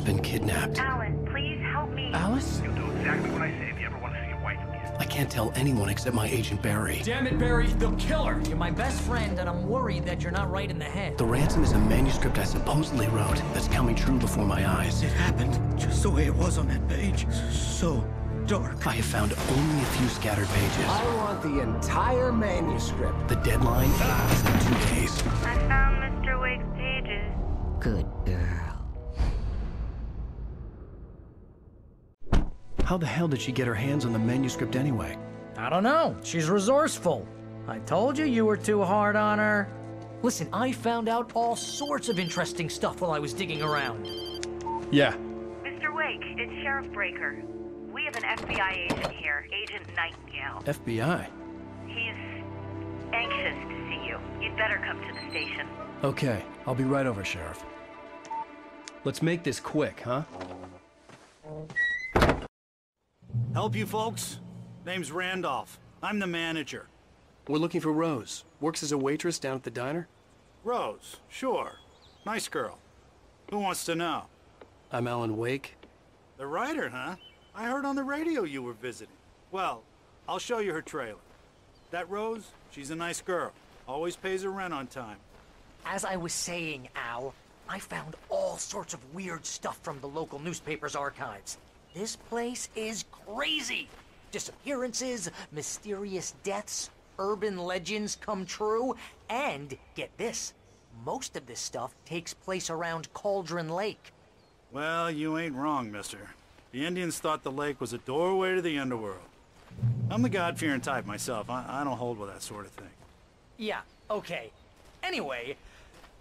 been kidnapped. Alan, please help me. Alice? You'll do exactly what I say if you ever want to see your wife again. I can't tell anyone except my agent Barry. Damn it, Barry, they'll kill her. You're my best friend, and I'm worried that you're not right in the head. The ransom is a manuscript I supposedly wrote that's coming true before my eyes. It happened just the way it was on that page. So dark. I have found only a few scattered pages. I want the entire manuscript. The deadline is in 2 days. I found Mr. Wake's pages. Good girl. How the hell did she get her hands on the manuscript anyway? I don't know. She's resourceful. I told you you were too hard on her. Listen, I found out all sorts of interesting stuff while I was digging around. Yeah. Mr. Wake, it's Sheriff Breaker. We have an FBI agent here, Agent Nightingale. FBI? He's anxious to see you. You'd better come to the station. Okay, I'll be right over, Sheriff. Let's make this quick, huh? Help you folks? Name's Randolph. I'm the manager. We're looking for Rose. Works as a waitress down at the diner. Rose, sure. Nice girl. Who wants to know? I'm Alan Wake. The writer, huh? I heard on the radio you were visiting. Well, I'll show you her trailer. That Rose, she's a nice girl. Always pays her rent on time. As I was saying, Al, I found all sorts of weird stuff from the local newspaper's archives. This place is crazy. Disappearances, mysterious deaths, urban legends come true, and get this, most of this stuff takes place around Cauldron Lake. Well, you ain't wrong, mister. The Indians thought the lake was a doorway to the underworld. I'm the God-fearing type myself. I don't hold with that sort of thing. Yeah, okay. Anyway,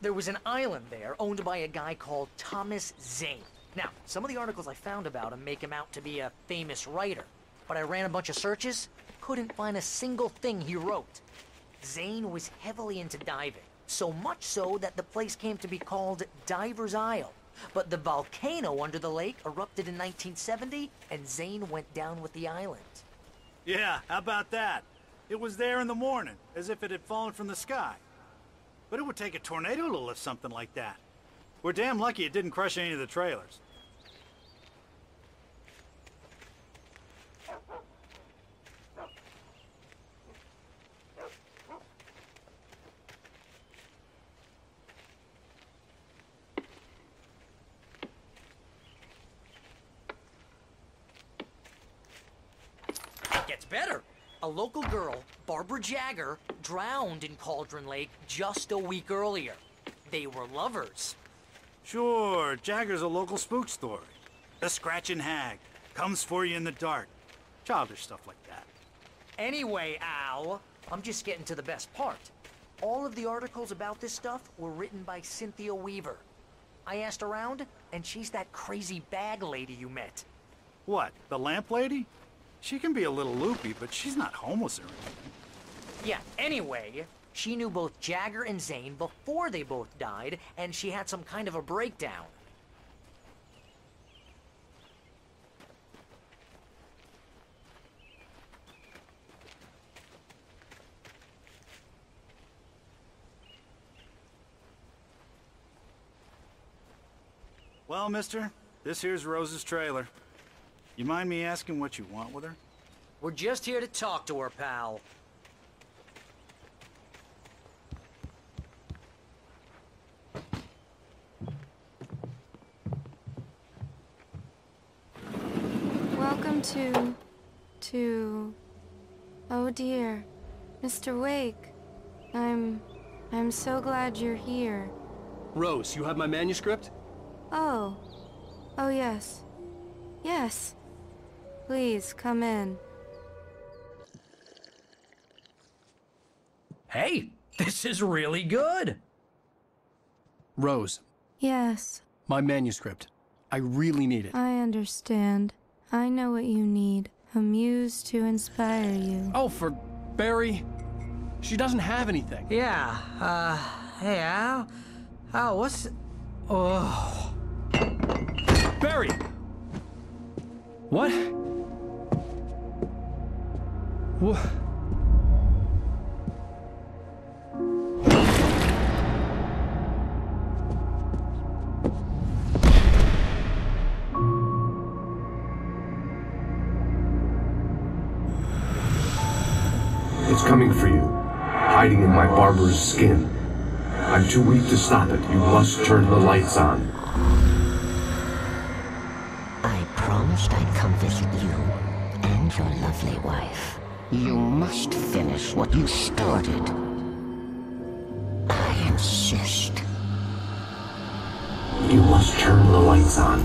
there was an island there owned by a guy called Thomas Zane. Now, some of the articles I found about him make him out to be a famous writer, but I ran a bunch of searches, couldn't find a single thing he wrote. Zane was heavily into diving, so much so that the place came to be called Diver's Isle. But the volcano under the lake erupted in 1970, and Zane went down with the island. Yeah, how about that? It was there in the morning, as if it had fallen from the sky. But it would take a tornado to lift something like that. We're damn lucky it didn't crush any of the trailers. Gets better. A local girl, Barbara Jagger, drowned in Cauldron Lake just a week earlier. They were lovers. Sure, Jagger's a local spook story. The Scratching Hag comes for you in the dark. Childish stuff like that. Anyway, Al, I'm just getting to the best part. All of the articles about this stuff were written by Cynthia Weaver. I asked around, and she's that crazy bag lady you met. What, the lamp lady? She can be a little loopy, but she's not homeless or anything. Yeah, anyway, she knew both Jagger and Zane before they both died, and she had some kind of a breakdown. Well, mister, this here's Rose's trailer. You mind me asking what you want with her? We're just here to talk to her, pal. Welcome to... Oh dear, Mr. Wake. I'm so glad you're here. Rose, you have my manuscript? Oh. Oh yes. Yes. Please, come in. Hey, this is really good. Rose, Yes, my manuscript. I really need it. I understand. I know what you need. A muse to inspire you. Oh, for Barry? She doesn't have anything. Yeah, hey, Al? Al, what's... Oh... Barry! What? What? coming for you, hiding in my barber's skin. I'm too weak to stop it. You must turn the lights on. I promised I'd come visit you and your lovely wife. You must finish what you started. I insist. You must turn the lights on.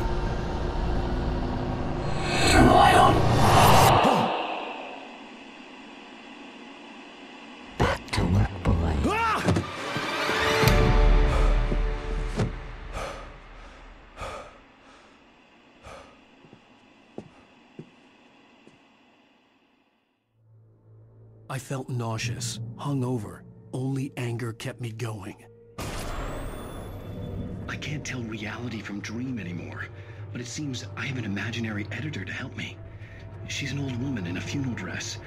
Turn the light on. Back to work, boy. I felt nauseous, hungover. Only anger kept me going. I can't tell reality from dream anymore, but it seems I have an imaginary editor to help me. She's an old woman in a funeral dress.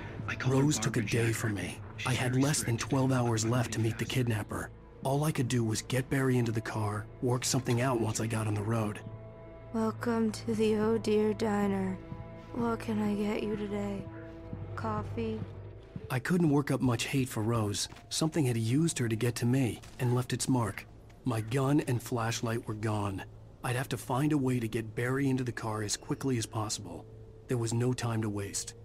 Rose took a day from me. I had less than 12 hours left to meet the kidnapper. All I could do was get Barry into the car, work something out once I got on the road. Welcome to the Oh Dear Diner. What can I get you today? Coffee? I couldn't work up much hate for Rose. Something had used her to get to me, and left its mark. My gun and flashlight were gone. I'd have to find a way to get Barry into the car as quickly as possible. There was no time to waste.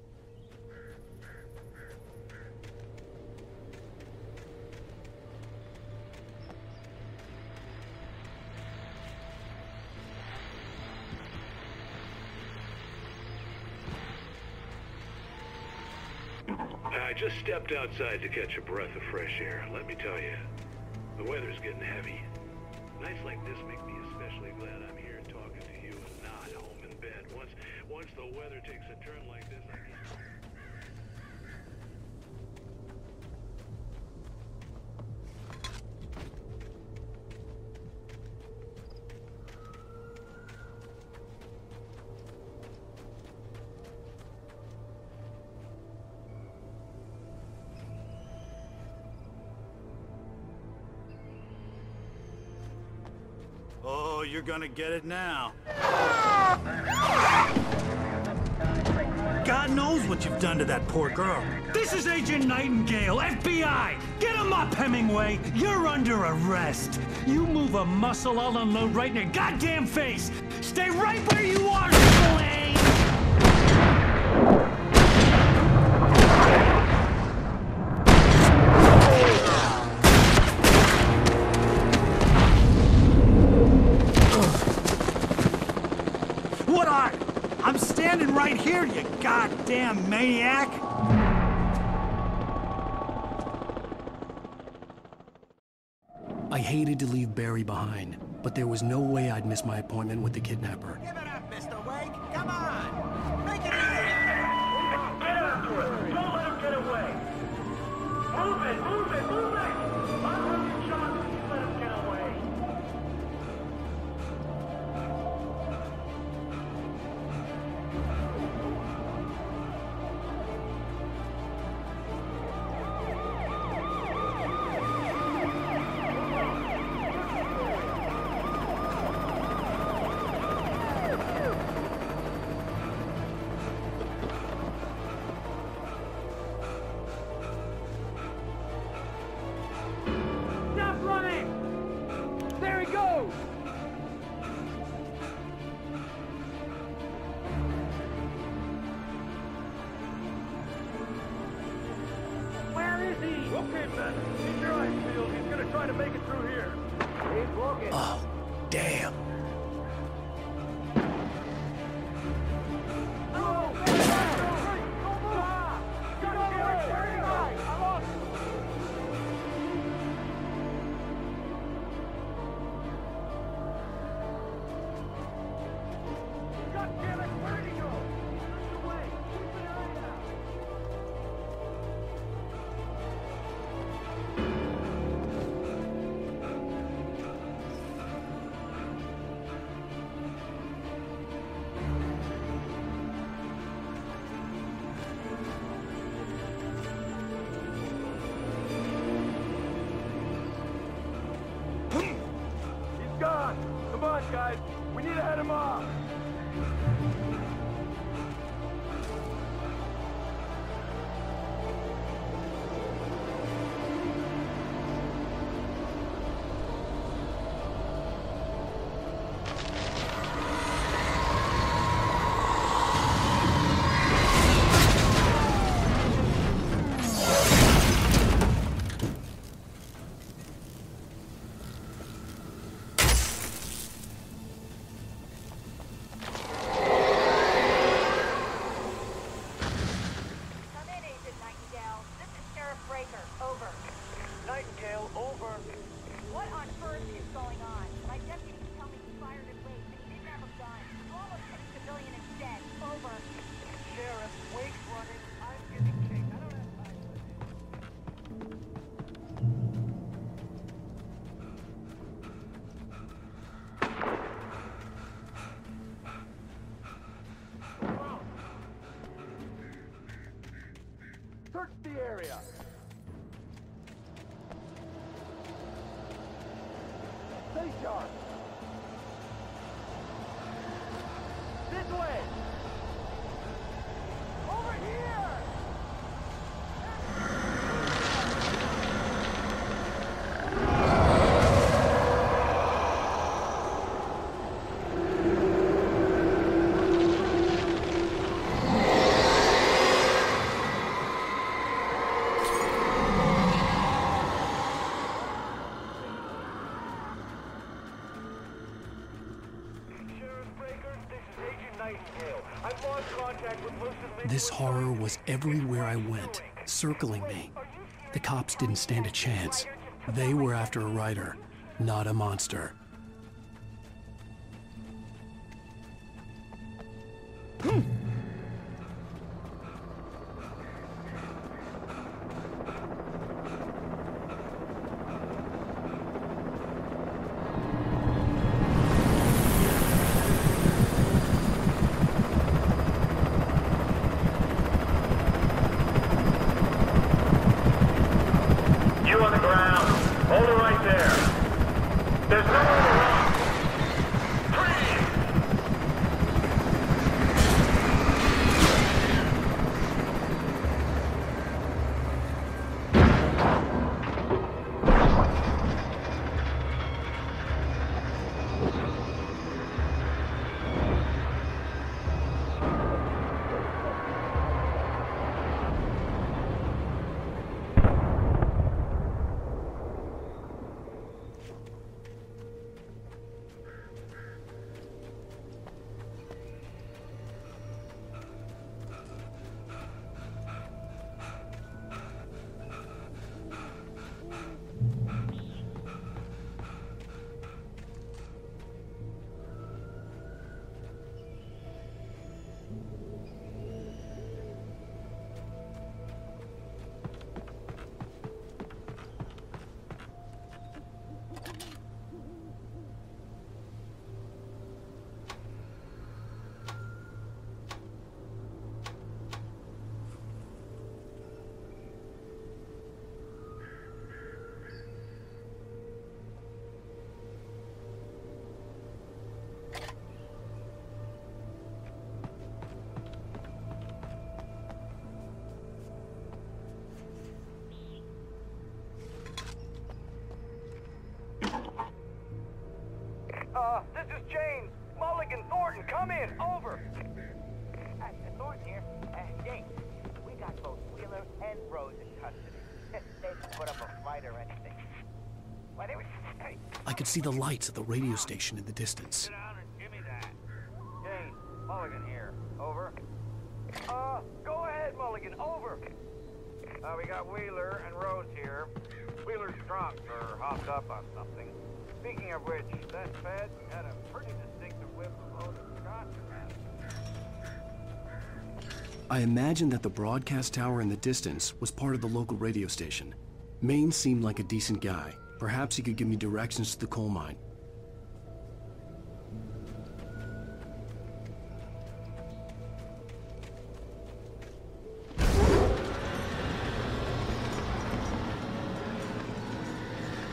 I just stepped outside to catch a breath of fresh air. Let me tell you, the weather's getting heavy. Nights like this make me especially glad I'm here talking to you and not home in bed. Once the weather takes a turn like this, I can't... Oh, you're gonna get it now. God knows what you've done to that poor girl. This is Agent Nightingale, FBI! Get him up, Hemingway! You're under arrest! You move a muscle, I'll unload right in your goddamn face! Stay right where you are, Spillane! What are? I'm standing right here, you goddamn maniac! I hated to leave Barry behind, but there was no way I'd miss my appointment with the kidnapper. Give it up, Mr. Wake! Come on! Make it easy! Get after it! Don't let him get away! Move it! Move it! Move it! I'm running shots if you let him get away! Stop running! There he goes! Where is he? Okay, man. Keep your eyes peeled. He's gonna try to make it through here. He's looking. Oh, damn. Gone! Come on, guys! We need to head him off! area. Stay sharp. This way. Over here. This horror was everywhere I went, circling me. The cops didn't stand a chance. They were after a writer, not a monster. This is James. Mulligan, Thornton, come in. Over. Thornton here. James, we got both Wheeler and Rose in custody. They didn't put up a fight or anything. Why, they were... Hey. I could see the lights of the radio station in the distance. Sit down and give me that. James, Mulligan here. Over. Go ahead, Mulligan. Over. We got Wheeler and Rose here. Wheeler's drunk or hopped up on something. Speaking of which, that Fed had a pretty distinctive whiff of odor scotch around. I imagined that the broadcast tower in the distance was part of the local radio station. Maine seemed like a decent guy. Perhaps he could give me directions to the coal mine.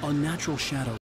Unnatural shadows